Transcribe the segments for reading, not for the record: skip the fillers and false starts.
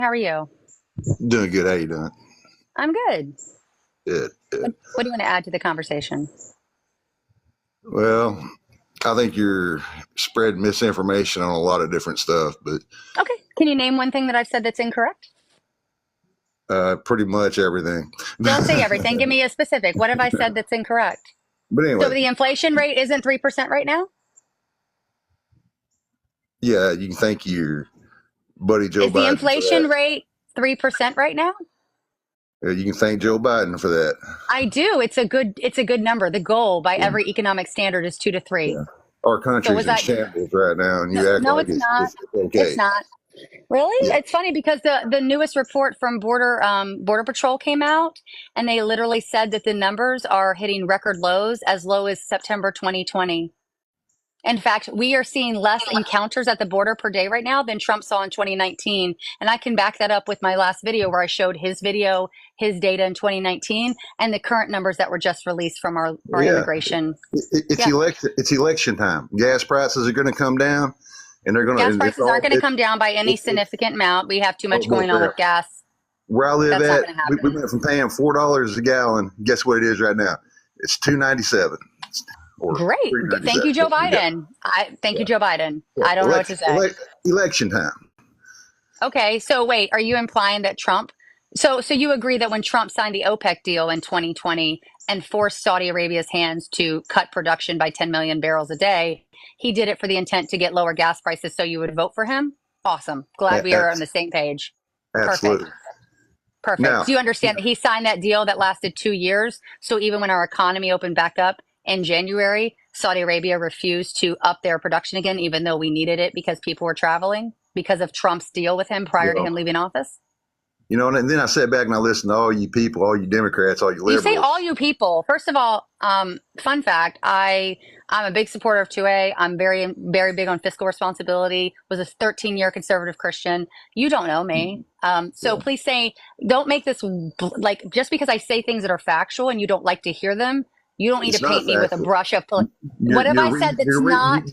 How are you? Doing good. How you doing? I'm good. Good. Good. What do you want to add to the conversation? Well, I think you're spreading misinformation on a lot of different stuff, but Okay. Can you name one thing that I've said that's incorrect? pretty much everything. Don't say everything. Give me a specific. What have I said that's incorrect? But So anyway, the inflation rate isn't 3% right now? yeah, you can thank your buddy Joe Is the Biden for inflation that. rate 3% right now? You can thank Joe Biden for that. I do. It's a good number. The goal by Yeah. every economic standard is 2 to 3. Yeah. Our So was country's in that shambles right now, and no, you act no like it's it's, not. it's okay. It's not. Really? Yeah. It's funny because the newest report from Border Patrol came out, and they literally said that the numbers are hitting record lows as low as September 2020. In fact, we are seeing less encounters at the border per day right now than Trump saw in 2019. And I can back that up with my last video where I showed his data in 2019, and the current numbers that were just released from our Yeah. immigration. It's Yeah. election. It's election time. Gas prices are going to come down, and they're going to. Gas And it's prices aren't all. going to come down by any significant amount. We have too Oh, much well, going on with gas. where I live That's not at, going to we happen. went from paying $4 a gallon. Guess what it is right now? It's $2.97 or Great. Thank you, Joe 3.97 a gallon. Biden. I thank Yeah. you, Joe Biden. Yeah. I don't know what to say. Election time. Okay, so wait, are you implying that Trump? So you agree that when Trump signed the OPEC deal in 2020 and forced Saudi Arabia's hands to cut production by 10 million barrels a day, he did it for the intent to get lower gas prices so you would vote for him? Awesome. Glad we are on the same page. Perfect. Absolutely. Perfect. Now, So you understand that he signed that deal that lasted 2 years. So even when our economy opened back up in January, Saudi Arabia refused to up their production again, even though we needed it because people were traveling because of Trump's deal with him you prior to know, him leaving office. and then I sat back and I listened to all you people, all you Democrats, all you You say liberals. all you people. First of all, fun fact, I'm a big supporter of 2A. I'm very, very big on fiscal responsibility. Was a 13-year conservative Christian. You don't know me. So Yeah. please don't make this like just because I say things that are factual and you don't like to hear them, you don't need to It's not paint me with a factual. brush of You're what have you're I said reading that's not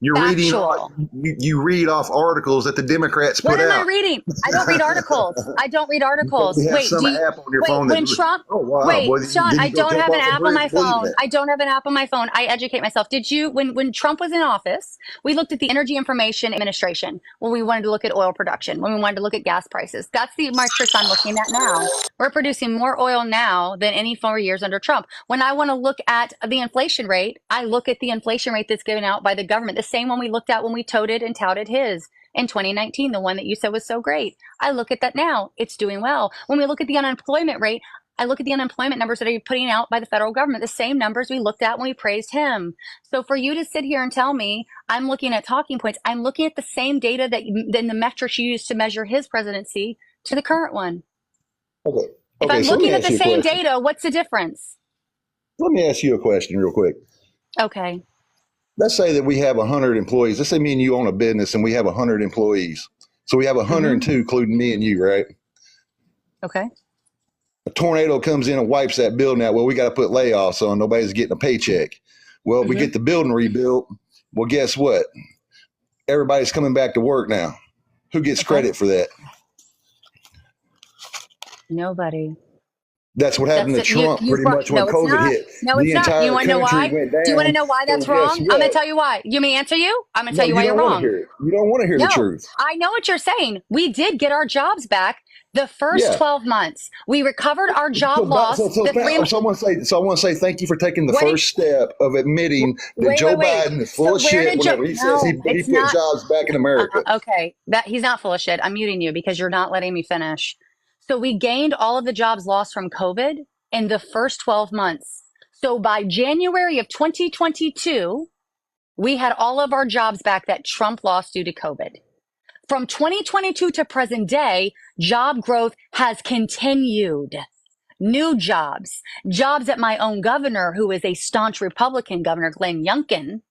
you're reading factual? you read off articles that the Democrats What put am I out. reading? I don't read articles. I don't read You articles. probably have some app on your phone that. When Trump, Oh wow, wait, boy! Sean, Did I you go don't jump have an off a app on bridge my believing phone. that? I don't have an app on my phone. I educate myself. Did you, when Trump was in office, we looked at the Energy Information Administration when we wanted to look at oil production, when we wanted to look at gas prices. That's the metrics I'm looking at now. We're producing more oil now than any 4 years under Trump. When I want to look at the inflation rate, I look at the inflation rate that's given out by the government, the same one we looked at when we toted and touted his in 2019, the one that you said was so great. I look at that now. It's doing well. When we look at the unemployment rate, I look at the unemployment numbers that are putting out by the federal government, the same numbers we looked at when we praised him. So for you to sit here and tell me I'm looking at talking points, I'm looking at the same data then the metrics you used to measure his presidency to the current one. Okay. If Okay. I'm So let me looking at ask the you a same question. data, what's the difference? Let me ask you a question real quick. Okay. Let's say that we have 100 employees. Let's say me and you own a business and we have 100 employees. So we have Hmm. 102, including me and you, right? Okay. A tornado comes in and wipes that building out. Well, we got to put layoffs on. Nobody's getting a paycheck. Well, we Hmm. get the building rebuilt. Well, guess what? Everybody's coming back to work now. Who gets Okay. credit for that? Nobody. That's what happened That's to it. You Trump you pretty brought much when no, it's COVID not. hit. No, The it's not. You entire want to know country why? went Do you want to down. know why So that's guess wrong? I'm gonna what? tell you why. You may answer you? I'm gonna tell No, you you why you're don't want to wrong. hear it. You don't want to hear the No, truth. I know what you're saying. We did get our jobs back the first Yeah. 12 months. We recovered our job So, loss. so, The three, so I want to say, thank you for taking the what did, first step of admitting that wait, Joe wait, wait. Biden is full So of where shit did you, whenever he says no, he it's put not. jobs back in America. Okay, that he's not full of shit. I'm muting you because you're not letting me finish. So we gained all of the jobs lost from COVID in the first 12 months. So by January of 2022, we had all of our jobs back that Trump lost due to COVID. From 2022 to present day, job growth has continued. New jobs at my own governor, who is a staunch Republican governor, Glenn Youngkin,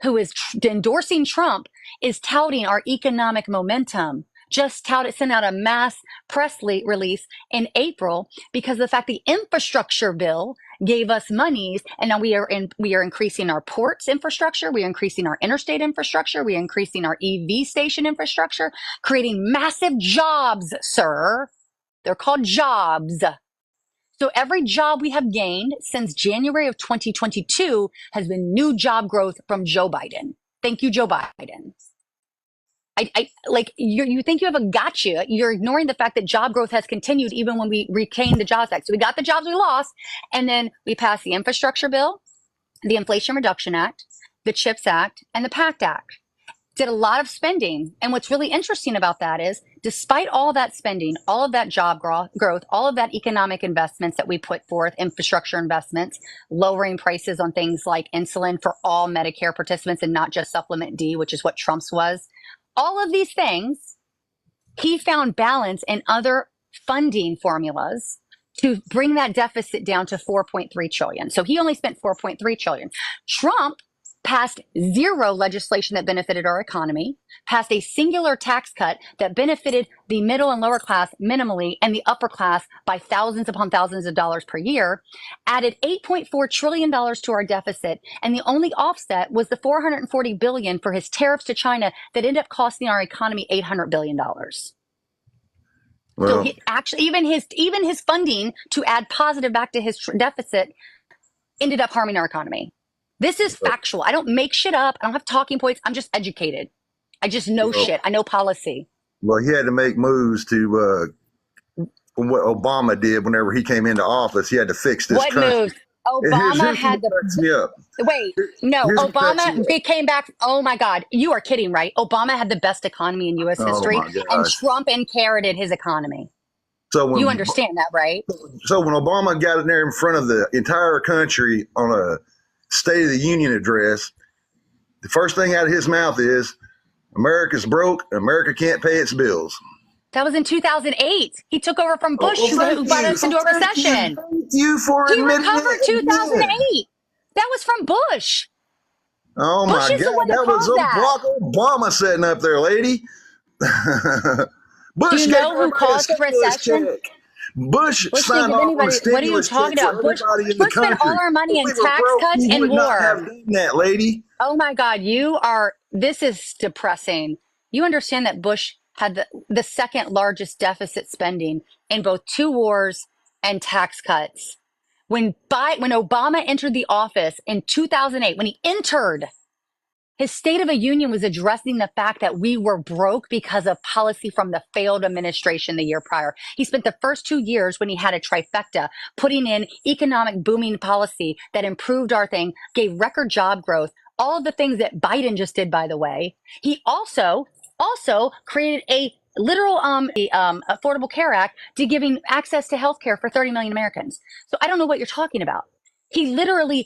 who is endorsing Trump, is touting our economic momentum. Just touted, sent out a mass press release in April because of the fact the infrastructure bill gave us monies, and now we are increasing our ports infrastructure, we are increasing our interstate infrastructure, we are increasing our EV station infrastructure, creating massive jobs, sir. They're called jobs. So every job we have gained since January of 2022 has been new job growth from Joe Biden. Thank you, Joe Biden. I like you think you have a gotcha. You're ignoring the fact that job growth has continued even when we retained the Jobs Act. So we got the jobs we lost, and then we passed the infrastructure bill, the Inflation Reduction Act, the CHIPS Act, and the PACT Act. Did a lot of spending. And what's really interesting about that is, despite all that spending, all of that job growth, all of that economic investments that we put forth, infrastructure investments, lowering prices on things like insulin for all Medicare participants and not just Supplement D, which is what Trump's was. All of these things, he found balance in other funding formulas to bring that deficit down to 4.3 trillion. So he only spent 4.3 trillion. Trump passed zero legislation that benefited our economy, passed a singular tax cut that benefited the middle and lower class minimally and the upper class by thousands upon thousands of dollars per year, added $8.4 trillion to our deficit, and the only offset was the $440 billion for his tariffs to China that ended up costing our economy $800 billion. Well, So he actually, even his funding to add positive back to his deficit ended up harming our economy. This is factual. I don't make shit up. I don't have talking points. I'm just educated. I just know shit. I know policy. well, he had to make moves to what Obama did whenever he came into office. He had to fix this What country. moves? Obama had the. Wait, no, Obama, he came back. Oh my God. You are kidding, right? Obama had the best economy in U.S. history, and Trump inherited his economy. So you understand that, right? So when Obama got in there in front of the entire country on a State of the Union address, the first thing out of his mouth is, America's broke, America can't pay its bills. That was in 2008. He took over from Bush, who brought us into a recession. Thank you for He admitting recovered it. 2008. That was from Bush. Oh my Bush is the God, one that that was caused that. Barack Obama sitting up there, lady. Bush Do you know who caused the recession? check. Bush Bush signed didn't give off on anybody. a What are you stimulus talking check for about? Bush everybody in the spent country. all our money in If we were tax broke, cuts he and would not have war. done that, lady. Oh my God, this is depressing. You understand that Bush had the second largest deficit spending in both 2 wars and tax cuts. When Obama entered the office in 2008, when he entered, his State of the Union was addressing the fact that we were broke because of policy from the failed administration the year prior. He spent the first 2 years when he had a trifecta putting in economic booming policy that improved our thing, gave record job growth, all of the things that Biden just did, by the way. He also created a literal Affordable Care Act to giving access to health care for 30 million Americans. So I don't know what you're talking about. He literally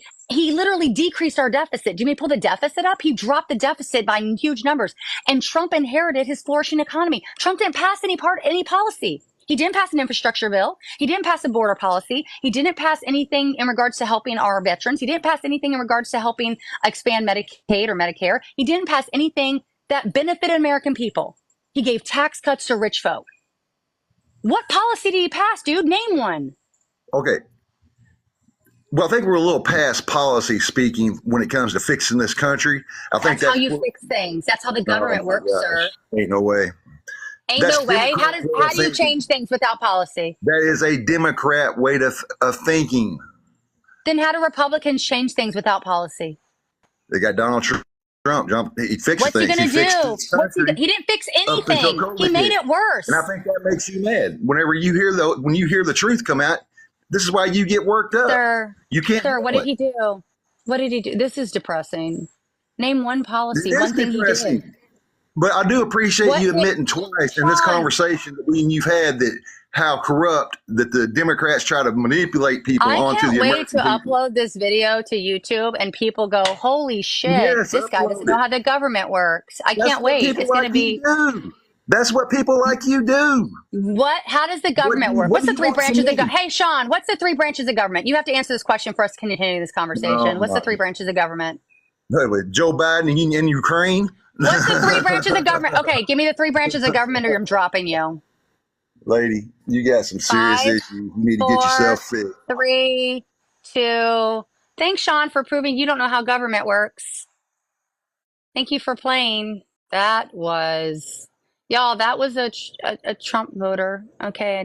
decreased our deficit. Do you mean pull the deficit up? He dropped the deficit by huge numbers. And Trump inherited his flourishing economy. Trump didn't pass any policy. He didn't pass an infrastructure bill. He didn't pass a border policy. He didn't pass anything in regards to helping our veterans. He didn't pass anything in regards to helping expand Medicaid or Medicare. He didn't pass anything that benefited American people. He gave tax cuts to rich folk. What policy did he pass, dude? Name one. Okay. Well, I think we're a little past policy speaking when it comes to fixing this country. I think that's how you fix things. That's how the government works, sir. Ain't no way. Ain't no way. How do you change things without policy? That is a Democrat way of thinking. Then how do Republicans change things without policy? They got Donald Trump. He fixed What's things. He going to do? He didn't fix anything. He made it worse. And I think that makes you mad. Whenever you hear when you hear the truth come out, this is why you get worked up. Sir, you can't. Sir, what did he do? What did he do? This is depressing. Name one policy, one thing he did. But I do appreciate you admitting twice in this conversation that you've had that how corrupt that the Democrats try to manipulate people onto the American people. I can't wait to upload this video to YouTube and people go, holy shit, this guy doesn't know how the government works. I can't wait. It's going to be. That's what people like you do. What? How does the government work? What's the 3 branches of government? Hey, Shawn, what's the 3 branches of government? You have to answer this question for us to continue this conversation. What's the 3 branches of government? Joe Biden and Ukraine. What's the 3 branches of government? Okay, give me the 3 branches of government or I'm dropping you. Lady, you got some serious issues. You need to get yourself fixed. 3, to thanks, Shawn, for proving you don't know how government works. Thank you for playing. That was, y'all, that was a Trump voter. Okay.